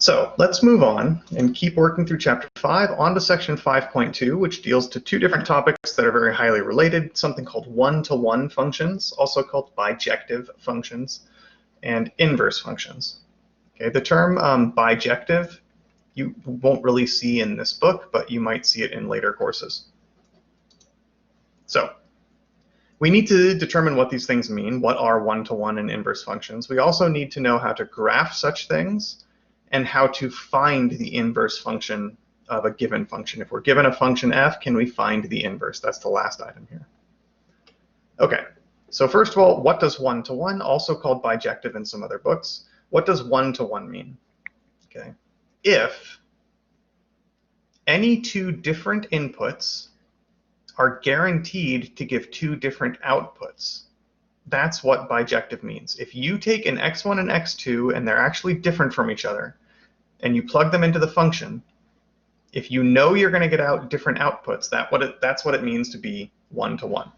So let's move on and keep working through Chapter 5 on to Section 5.2, which deals to two different topics that are very highly related, something called one-to-one functions, also called bijective functions, and inverse functions. Okay, the term bijective you won't really see in this book, but you might see it in later courses. So we need to determine what these things mean. What are one-to-one and inverse functions? We also need to know how to graph such things and how to find the inverse function of a given function. If we're given a function f, can we find the inverse? That's the last item here. Okay, so first of all, what does one-to-one, also called bijective in some other books, what does one-to-one mean? Okay, if any two different inputs are guaranteed to give two different outputs, that's what bijective means. If you take an x1 and x2 and they're actually different from each other, and you plug them into the function, if you know you're going to get out different outputs, that's what it means to be one-to-one.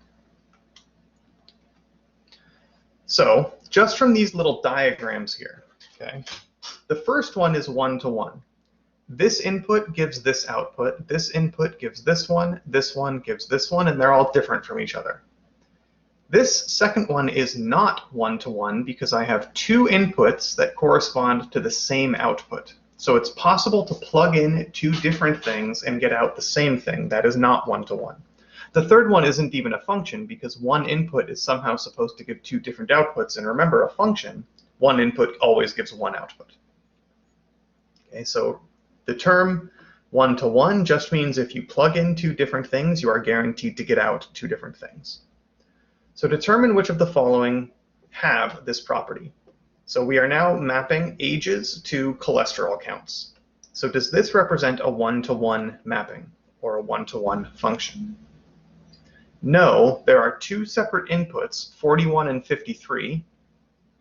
So just from these little diagrams here, okay, the first one is one-to-one. This input gives this output, this input gives this one gives this one, and they're all different from each other. This second one is not one-to-one because I have two inputs that correspond to the same output. So it's possible to plug in two different things and get out the same thing. That is not one-to-one. The third one isn't even a function because one input is somehow supposed to give two different outputs. And remember, a function, one input always gives one output. Okay, so the term one-to-one just means if you plug in two different things, you are guaranteed to get out two different things. So determine which of the following have this property. So we are now mapping ages to cholesterol counts. So does this represent a one-to-one mapping or a one-to-one function? No, there are two separate inputs, 41 and 53,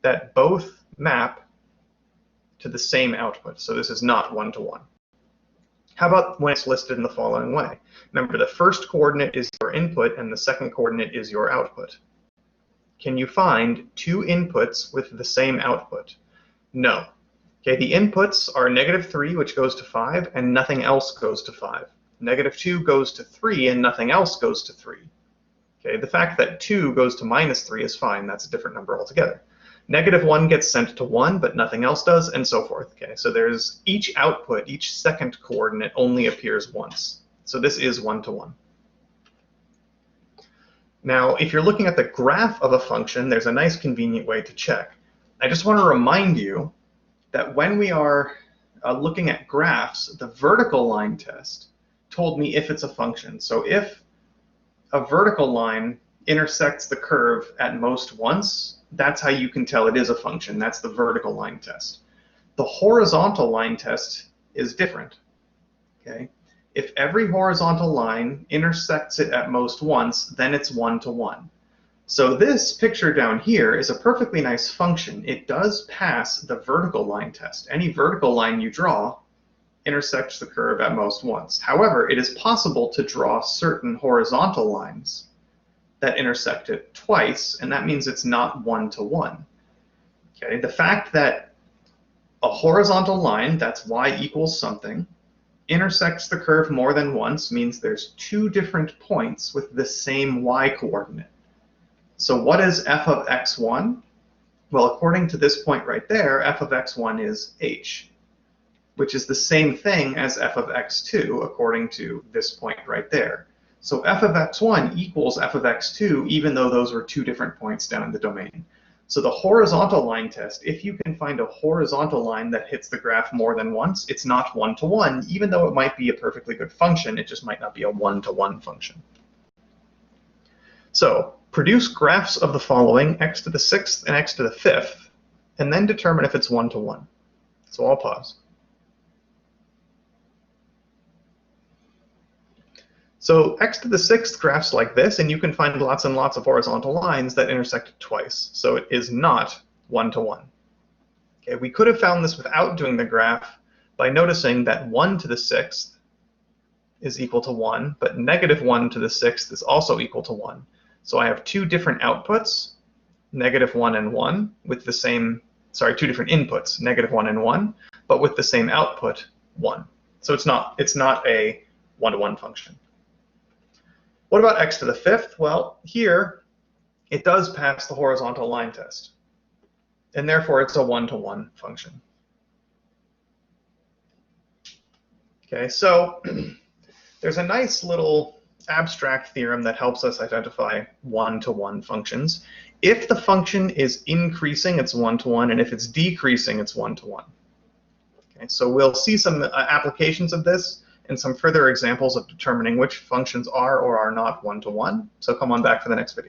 that both map to the same output. So this is not one-to-one. How about when it's listed in the following way? Remember, the first coordinate is your input and the second coordinate is your output. Can you find two inputs with the same output? No. Okay, the inputs are -3, which goes to 5, and nothing else goes to 5. -2 goes to 3, and nothing else goes to 3. Okay, the fact that 2 goes to -3 is fine. That's a different number altogether. -1 gets sent to 1, but nothing else does, and so forth. Okay, so there's each output, each second coordinate only appears once. So this is one-to-one. Now, if you're looking at the graph of a function, there's a nice convenient way to check. I just want to remind you that when we are looking at graphs, the vertical line test told me if it's a function. So if a vertical line intersects the curve at most once, that's how you can tell it is a function. That's the vertical line test. The horizontal line test is different. Okay? If every horizontal line intersects it at most once, then it's one-to-one. So this picture down here is a perfectly nice function. It does pass the vertical line test. Any vertical line you draw intersects the curve at most once. However, it is possible to draw certain horizontal lines that intersect it twice, and that means it's not one-to-one. Okay? The fact that a horizontal line, that's y equals something, intersects the curve more than once means there's two different points with the same y coordinate. So what is f of x1? Well, according to this point right there, f of x1 is h, which is the same thing as f of x2 according to this point right there. So f of x1 equals f of x2 even though those were two different points down in the domain. So the horizontal line test, if you can find a horizontal line that hits the graph more than once, it's not one-to-one, even though it might be a perfectly good function, it just might not be a one-to-one function. So produce graphs of the following, x to the 6th and x to the 5th, and then determine if it's one-to-one. So I'll pause. So x to the 6th graphs like this, and you can find lots and lots of horizontal lines that intersect twice. So it is not one-to-one. Okay, we could have found this without doing the graph by noticing that 1 to the 6th is equal to 1, but -1 to the 6th is also equal to 1. So I have two different outputs, -1 and 1, with the same, sorry, two different inputs, -1 and 1. but with the same output, 1. So it's not a one-to-one function. What about x to the 5th? Well, here it does pass the horizontal line test, and therefore it's a one-to-one function. Okay, so there's a nice little abstract theorem that helps us identify one-to-one functions. If the function is increasing, it's one-to-one, and if it's decreasing, it's one-to-one. Okay, so we'll see some applications of this and some further examples of determining which functions are or are not one-to-one. So come on back for the next video.